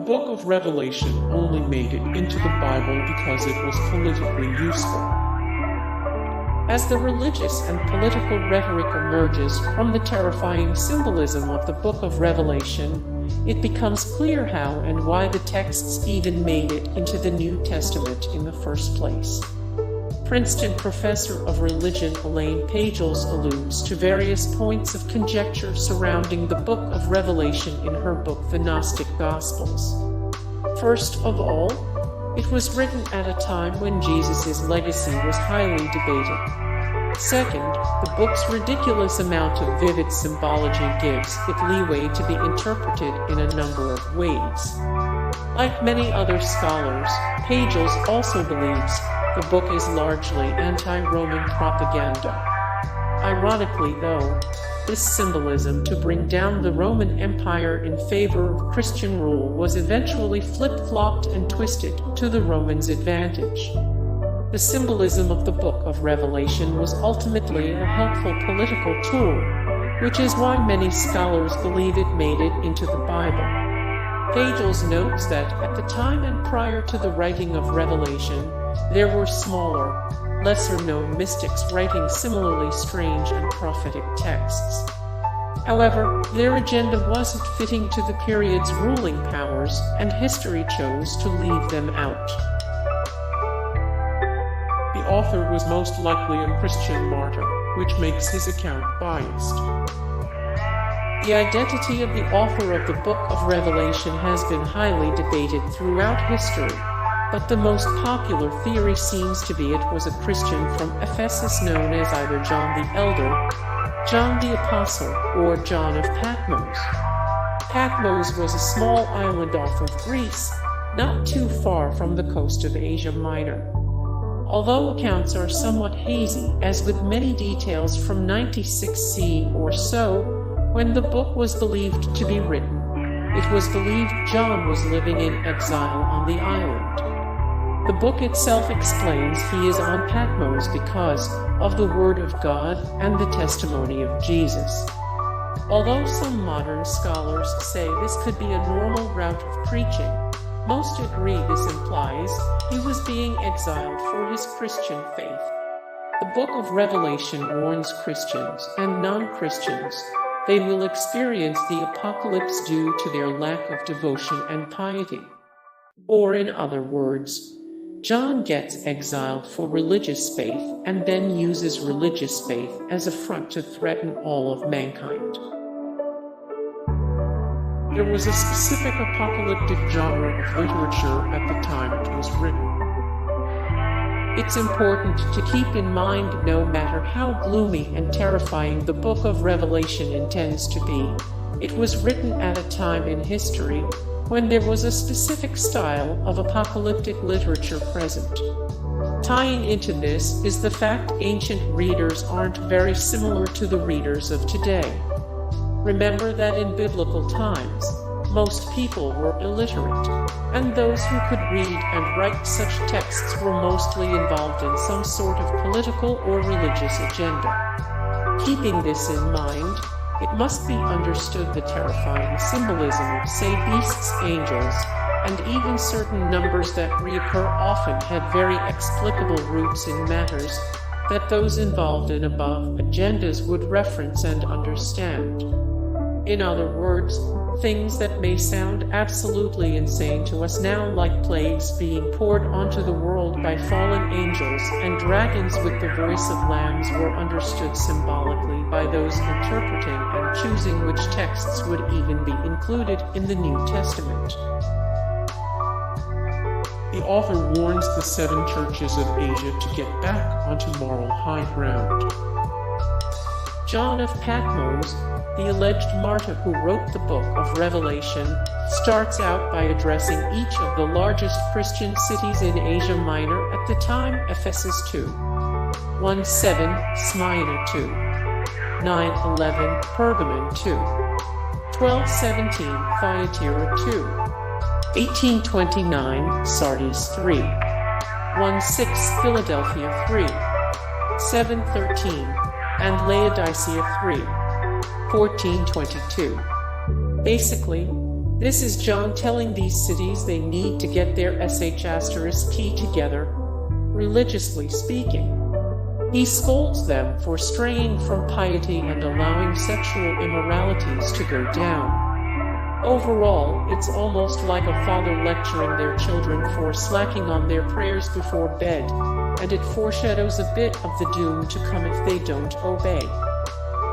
book of Revelation only made it into the Bible because it was politically useful. As the religious and political rhetoric emerges from the terrifying symbolism of the book of Revelation, it becomes clear how and why the texts even made it into the New Testament in the first place. Princeton professor of religion Elaine Pagels alludes to various points of conjecture surrounding the book of Revelation in her book The Gnostic Gospels. First of all, it was written at a time when Jesus' legacy was highly debated. Second, the book's ridiculous amount of vivid symbology gives it leeway to be interpreted in a number of ways. Like many other scholars, Pagels also believes the book is largely anti-Roman propaganda. Ironically, though, this symbolism to bring down the Roman Empire in favor of Christian rule was eventually flip-flopped and twisted to the Romans' advantage. The symbolism of the book of Revelation was ultimately a helpful political tool, which is why many scholars believe it made it into the Bible. Pagels notes that at the time and prior to the writing of Revelation, there were smaller, lesser-known mystics writing similarly strange and prophetic texts. However, their agenda wasn't fitting to the period's ruling powers, and history chose to leave them out. The author was most likely a Christian martyr, which makes his account biased. The identity of the author of the Book of Revelation has been highly debated throughout history, but the most popular theory seems to be it was a Christian from Ephesus known as either John the Elder, John the Apostle, or John of Patmos. Patmos was a small island off of Greece, not too far from the coast of Asia Minor. Although accounts are somewhat hazy, as with many details from 96 CE or so, when the book was believed to be written, it was believed John was living in exile on the island. The book itself explains he is on Patmos because of the Word of God and the testimony of Jesus. Although some modern scholars say this could be a normal route of preaching, most agree this implies he was being exiled for his Christian faith. The book of Revelation warns Christians and non-Christians they will experience the apocalypse due to their lack of devotion and piety. Or in other words, John gets exiled for religious faith and then uses religious faith as a front to threaten all of mankind. There was a specific apocalyptic genre of literature at the time it was written. It's important to keep in mind no matter how gloomy and terrifying the book of Revelation intends to be, it was written at a time in history when there was a specific style of apocalyptic literature present. Tying into this is the fact ancient readers aren't very similar to the readers of today. Remember that in biblical times, most people were illiterate, and those who could read and write such texts were mostly involved in some sort of political or religious agenda. Keeping this in mind, it must be understood the terrifying symbolism of, say, beasts, angels, and even certain numbers that reoccur often had very explicable roots in matters that those involved in above agendas would reference and understand. In other words, things that may sound absolutely insane to us now, like plagues being poured onto the world by fallen angels and dragons with the voice of lambs, were understood symbolically by those interpreting and choosing which texts would even be included in the New Testament. The author warns the 7 churches of Asia to get back onto moral high ground. John of Patmos, the alleged martyr who wrote the book of Revelation, starts out by addressing each of the largest Christian cities in Asia Minor at the time: Ephesus 2, 1:7, Smyrna 2, 9:11, Pergamon 2, 12:17, Thyatira 2, 18:29, Sardis 3, 1:6, Philadelphia 3, 7:13, and Laodicea 3, 14:22. Basically, This is John telling these cities they need to get their *key together, religiously speaking. He scolds them for straying from piety and allowing sexual immoralities to go down. Overall, it's almost like a father lecturing their children for slacking on their prayers before bed, and it foreshadows a bit of the doom to come if they don't obey.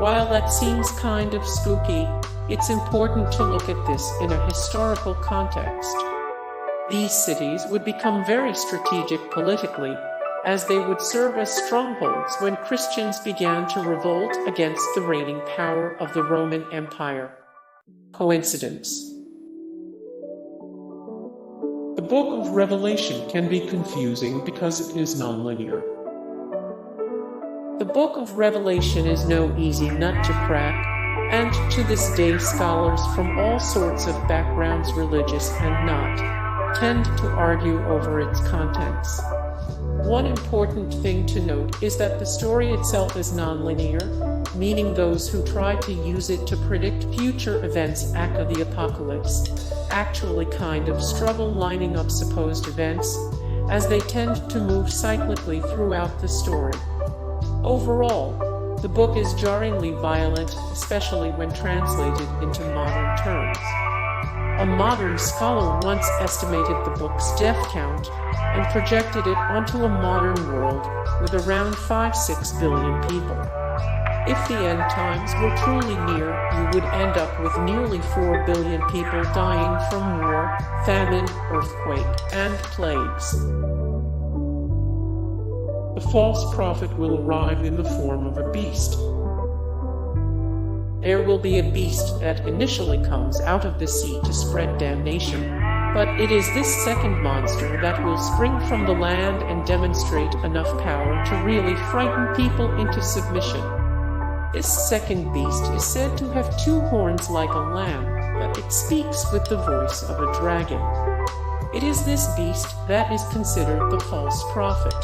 While that seems kind of spooky, it's important to look at this in a historical context. These cities would become very strategic politically, as they would serve as strongholds when Christians began to revolt against the reigning power of the Roman Empire. Coincidence? The book of Revelation can be confusing because it is nonlinear. The book of Revelation is no easy nut to crack, and to this day scholars from all sorts of backgrounds, religious and not, tend to argue over its contents. One important thing to note is that the story itself is nonlinear, meaning those who try to use it to predict future events aka the apocalypse actually kind of struggle lining up supposed events, as they tend to move cyclically throughout the story. Overall, the book is jarringly violent, especially when translated into modern terms. A modern scholar once estimated the book's death count and projected it onto a modern world with around 5-6 billion people. If the end times were truly near, you would end up with nearly 4 billion people dying from war, famine, earthquake, and plagues. The false prophet will arrive in the form of a beast. There will be a beast that initially comes out of the sea to spread damnation, but it is this second monster that will spring from the land and demonstrate enough power to really frighten people into submission. This second beast is said to have 2 horns like a lamb, but it speaks with the voice of a dragon. It is this beast that is considered the false prophet.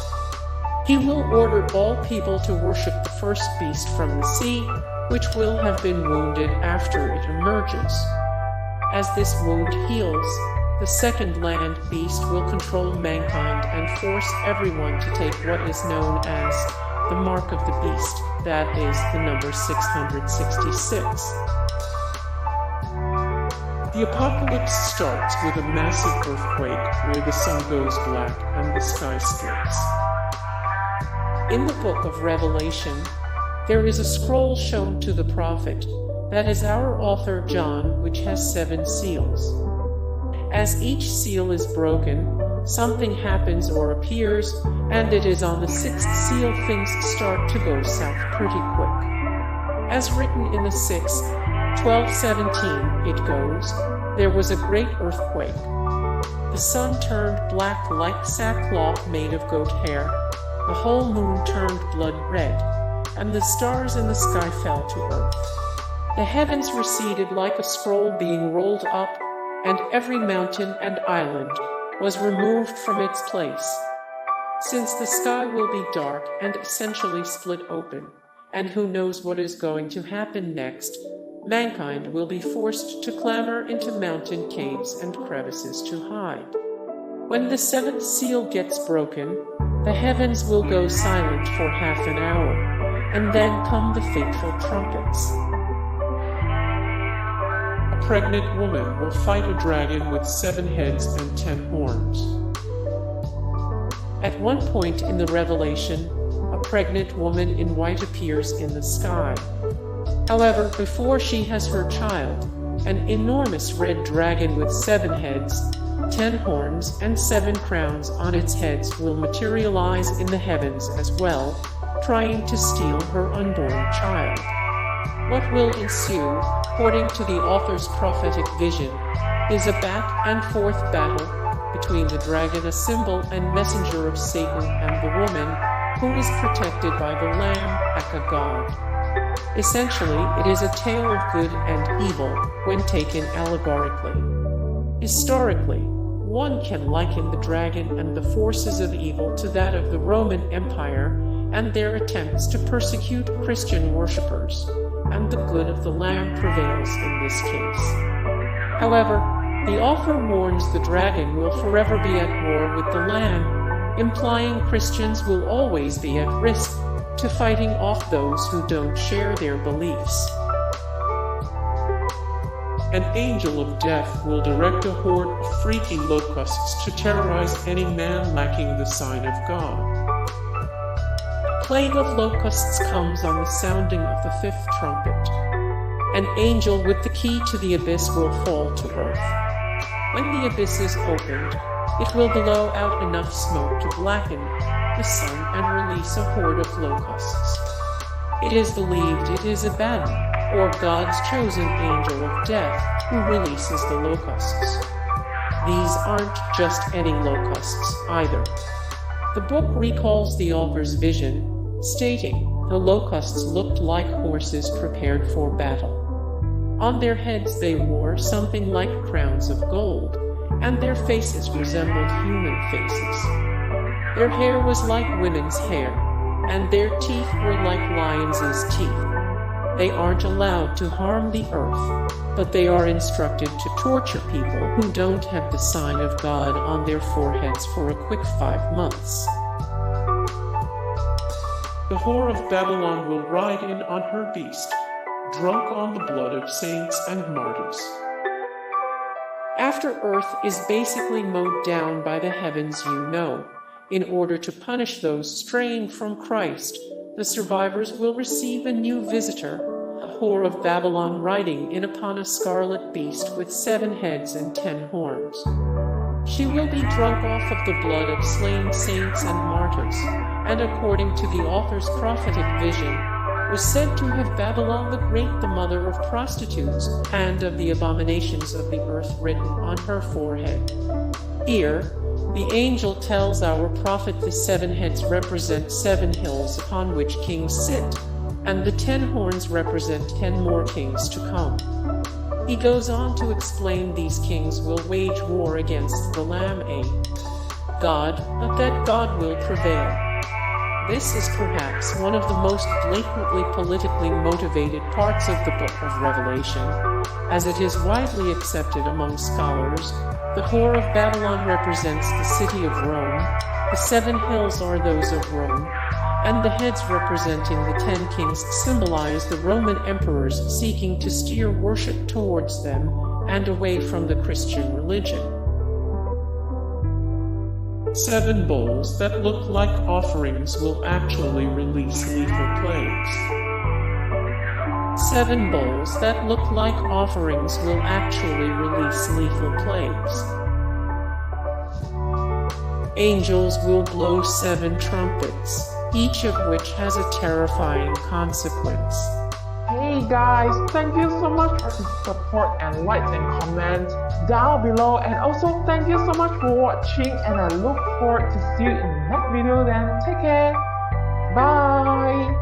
He will order all people to worship the first beast from the sea, which will have been wounded after it emerges. As this wound heals, the second land beast will control mankind and force everyone to take what is known as the mark of the beast, that is, the number 666. The apocalypse starts with a massive earthquake where the sun goes black and the sky splits. In the book of Revelation, there is a scroll shown to the prophet, that is our author John, which has 7 seals. As each seal is broken, something happens or appears, and it is on the 6th seal things start to go south pretty quick. As written in the 6th, 12:17, it goes, "There was a great earthquake. The sun turned black like sackcloth made of goat hair, the whole moon turned blood red, and the stars in the sky fell to earth. The heavens receded like a scroll being rolled up, and every mountain and island was removed from its place. Since the sky will be dark and essentially split open, and who knows what is going to happen next, mankind will be forced to clamber into mountain caves and crevices to hide. When the 7th seal gets broken, the heavens will go silent for half an hour, and then come the fateful trumpets. A pregnant woman will fight a dragon with 7 heads and 10 horns. At one point in the Revelation, a pregnant woman in white appears in the sky. However, before she has her child, an enormous red dragon with 7 heads, 10 horns, and 7 crowns on its heads will materialize in the heavens as well, trying to steal her unborn child. What will ensue, according to the author's prophetic vision, is a back-and-forth battle between the dragon, a symbol and messenger of Satan, and the woman, who is protected by the Lamb, aka God. Essentially, it is a tale of good and evil when taken allegorically. Historically, one can liken the dragon and the forces of evil to that of the Roman Empire and their attempts to persecute Christian worshippers, and the good of the Lamb prevails in this case. However, the author warns the dragon will forever be at war with the Lamb, implying Christians will always be at risk to fighting off those who don't share their beliefs. An angel of death will direct a horde of freaky locusts to terrorize any man lacking the sign of God. Plague of locusts comes on the sounding of the fifth trumpet. An angel with the key to the abyss will fall to earth. When the abyss is opened, it will blow out enough smoke to blacken the sun and release a horde of locusts. It is believed it is Abaddon, or God's chosen angel of death, who releases the locusts. These aren't just any locusts either. The book recalls the author's vision, stating, "The locusts looked like horses prepared for battle. On their heads they wore something like crowns of gold, and their faces resembled human faces. Their hair was like women's hair, and their teeth were like lions' teeth. They aren't allowed to harm the earth, but they are instructed to torture people who don't have the sign of God on their foreheads for a quick 5 months." The whore of Babylon will ride in on her beast, drunk on the blood of saints and martyrs. After Earth is basically mowed down by the heavens, in order to punish those straying from Christ, the survivors will receive a new visitor, a whore of Babylon riding in upon a scarlet beast with 7 heads and 10 horns. She will be drunk off of the blood of slain saints and martyrs, and according to the author's prophetic vision, was said to have Babylon the Great, the mother of prostitutes, and of the abominations of the earth written on her forehead. Here, the angel tells our prophet the 7 heads represent 7 hills upon which kings sit, and the 10 horns represent 10 more kings to come. He goes on to explain these kings will wage war against the Lamb, God, but that God will prevail. This is perhaps one of the most blatantly politically motivated parts of the book of Revelation, as it is widely accepted among scholars. The whore of Babylon represents the city of Rome, the 7 hills are those of Rome, and the heads representing the 10 kings symbolize the Roman emperors seeking to steer worship towards them and away from the Christian religion. 7 bowls that look like offerings will actually release lethal plagues. 7 bowls that look like offerings will actually release lethal plagues. Angels will blow 7 trumpets, each of which has a terrifying consequence. Hey guys, thank you so much for the support and likes and comments down below, and also thank you so much for watching, and I look forward to see you in the next video. Then take care, bye.